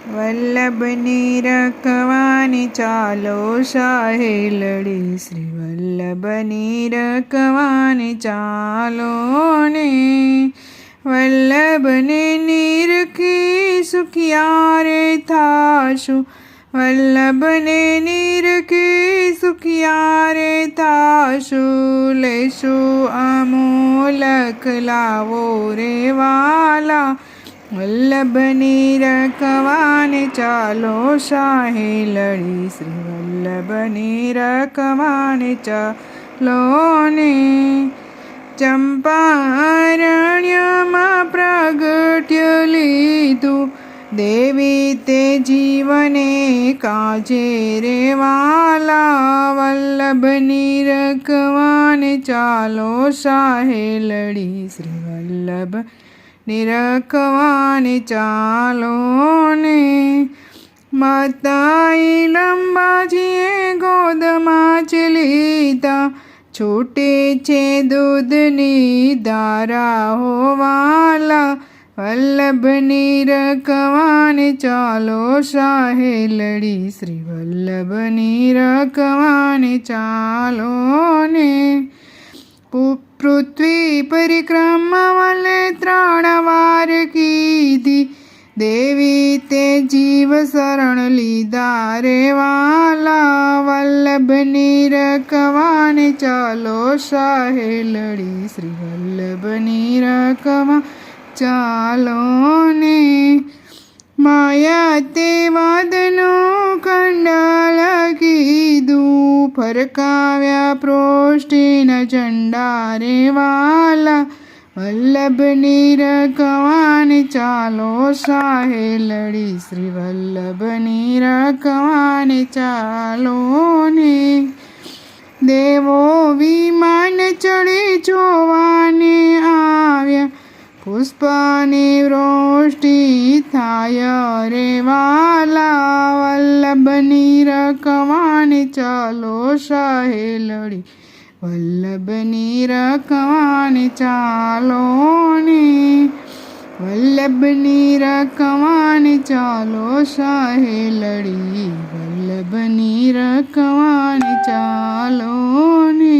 વલ્લભની રખવાની ચાલો સાહેલડી, શ્રી વલ્લભની રખવાની ચાલો ને. વલ્લભને નિરખી સુખિયા રે થાશું, વલ્લભને નિરખી સુખિયા રે થાશું. લેશું અમોલક લાવો રે વાલા, વલ્લભની રખવાને ચાલો સાહેલડી, શ્રી વલ્લભની રખવાને ચાલો ને. ચંપારણ્યમાં પ્રગટ્ય લીધું, દેવી તે જીવને કાજે રે વાલા, વલ્લભની રખવાને ચાલો સાહેલડી, શ્રી વલ્લભ નિરખવાને ચાલો ને. માતાએ લંબાજીએ ગોદમાં જ લીધા, છૂટે છે દૂધની ધારા હો વાલા, વલ્લભની રખવાને ચાલો સાહેલડી, શ્રી વલ્લભની રખવાને ચાલો ને. પૃથ્વી પરિક્રમા વલે 3 વાર કીધી, દેવી તે જીવ શરણ લીધા રે વાલા, વલ્લભની રખવાને ચાલો સાહેલડી, શ્રી વલ્લભની રખવા ચાલો ને. માયા તે વાદનું કંડાલ કીધું, ફરકાવ્યા પૃષ્ઠિના ઝંડા રે વાલા, વલ્લભની રખવાને ચાલો સાહેલડી, શ્રી વલ્લભની રખવાને ચાલો ને. દેવો વિમાન ચડી જોવાને આવ્યા, પુષ્પની વૃષ્ટિ થાય રે વાલા, વલ્લભની રખવાને ચાલો સાહેલડી, વલ્લભની રખવાને ચાલો ને. વલ્લભની રખવાને ચાલો સાહેલડી, વલ્લભની રખવાને ચાલો ને.